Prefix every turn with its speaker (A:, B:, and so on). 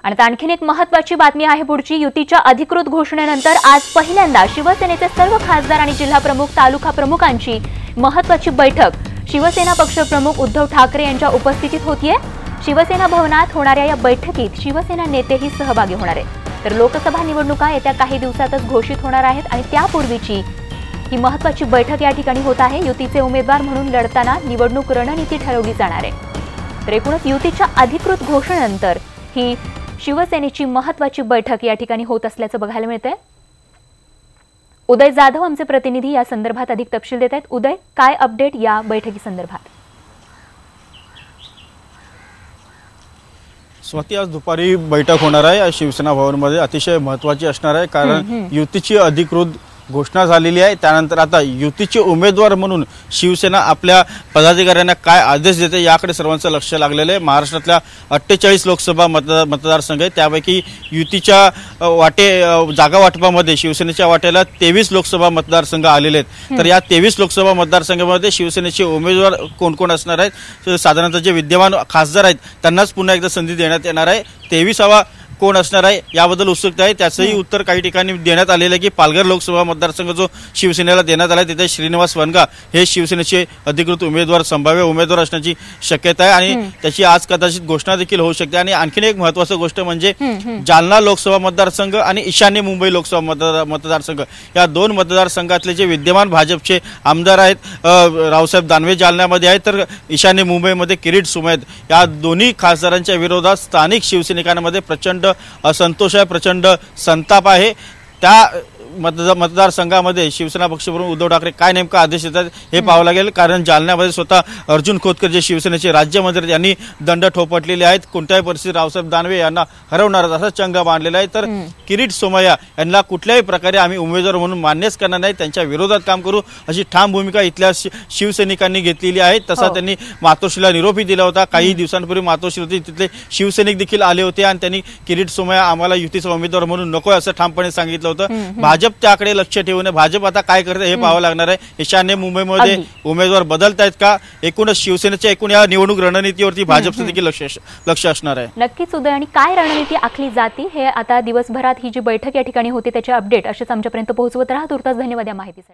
A: आणि आता आणखीन एक महत्त्वाची बातमी आहे पुढची। युतीच्या अधिकृत घोषणेनंतर आज पहिल्यांदा शिवसेनेचे सर्व खासदार आणि जिल्हा प्रमुख तालुका प्रमुखांची महत्त्वाची बैठक शिवसेना पक्षप्रमुख उद्धव ठाकरे यांच्या उपस्थितीत होतीये। शिवसेना भवनात होणाऱ्या या बैठकीत शिवसेना नेतेही सहभागी होणार आहेत। तर लोकसभा निवडणुका येत्या काही दिवसातच घोषित होणार आहेत आणि त्यापूर्वीची ही महत्त्वाची बैठक या ठिकाणी होत आहे। युतीचे उमेदवार म्हणून लढताना निवडणूक रणनीती ठरवली जाणार आहे। तर एकूणच युतीच्या अधिकृत घोषणेनंतर ही शिवसेनेची महत्त्वाची बैठक या ठिकाणी होत असल्याचं बघायला मिळतंय। उदय जाधव आमचे प्रतिनिधी या संदर्भात अधिक तपशील देत आहेत। उदय, काय अपडेट या बैठकी संदर्भात?
B: स्वाती, आज दुपारी बैठक होणार आहे शिवसेना भवनमध्ये। अतिशय महत्त्वाची असणार आहे कारण युतीची अधिकृत घोषणा झालेली आहे। त्यानंतर आता युतीचे उमेदवार म्हणून शिवसेना आपल्या पदाधिकाऱ्यांना काय आदेश देते याकडे सर्वांचं लक्ष लागलेलं आहे। महाराष्ट्रातल्या 48 लोकसभा मतदारसंघ आहेत, त्यापैकी युतीच्या जागा वाटपामध्ये शिवसेनेच्या वाट्याला 23 लोकसभा मतदारसंघ आलेले आहेत। तर या 23 लोकसभा मतदारसंघामध्ये शिवसेनेचे उमेदवार कोण कोण असणार आहेत? साधारणतः जे विद्यमान खासदार आहेत त्यांनाच पुन्हा एकदा संधी देण्यात येणार आहे। 23वा कोण असणार आहे याबद्दल उत्सुकता आहे। त्याचंही उत्तर काही ठिकाणी देण्यात आलेलं आहे की पालघर लोकसभा मतदारसंघ जो शिवसेनेला देण्यात आला तिथे श्रीनिवास वनगा हे शिवसेनेचे अधिकृत उमेदवार, संभाव्य उमेदवार असण्याची शक्यता आहे आणि त्याची आज कदाचित घोषणा देखील होऊ शकते। आणि आणखीन एक महत्त्वाची गोष्ट म्हणजे जालना लोकसभा मतदारसंघ आणि ईशान्य मुंबई लोकसभा मतदारसंघ या दोन मतदारसंघातले जे विद्यमान भाजपचे आमदार आहेत, रावसाहेब दानवे जालन्यामध्ये आहेत तर ईशान्य मुंबईमध्ये किरीट सोमय्या आहेत। या दोन्ही खासदारांच्या विरोधात स्थानिक शिवसैनिकांमध्ये प्रचंड असंतोष आहे, प्रचंड संताप आहे। त्या मतदारसंघामध्ये शिवसेना पक्षप्रमुख उद्धव ठाकरे काय नेमका आदेश देतात हे पाहावं लागेल। कारण जालन्यामध्ये स्वतः अर्जुन खोतकर जे शिवसेनेचे राज्यमंत्री यांनी दंड ठोपटलेले आहेत। कोणत्याही परिस्थितीत रावसाहेब दानवे यांना हरवणार असा चंग बांधलेला आहे। तर किरीट सोमय्या यांना कुठल्याही प्रकारे आम्ही उमेदवार म्हणून मान्यच करणार नाही, त्यांच्या विरोधात काम करू अशी ठाम भूमिका इथल्या शिवसैनिकांनी घेतलेली आहे। तसा त्यांनी मातोश्रीला निरोपही दिला होता। काही दिवसांपूर्वी मातोश्री होती, तिथले शिवसैनिक देखील आले होते आणि त्यांनी किरीट सोमय्या आम्हाला युतीचा उमेदवार म्हणून नको असं ठामपणे सांगितलं होतं। भाजप त्याकडे लक्ष ठेवून भाजप आता काय करते हे पाहावं लागणार आहे। ईशान्य मुंबईमध्ये उमेदवार बदलत आहेत का? एकूणच शिवसेनेच्या एकूण या निवडणूक रणनीतीवरती भाजपचं देखील लक्ष असणार आहे।
A: नक्कीच उदय, आणि काय रणनीती आखली जाते हे आता दिवसभरात ही जी बैठक या ठिकाणी होती त्याचे अपडेट असेच आमच्यापर्यंत पोहोचवत राहा। तुर्तास धन्यवाद या माहितीसाठी।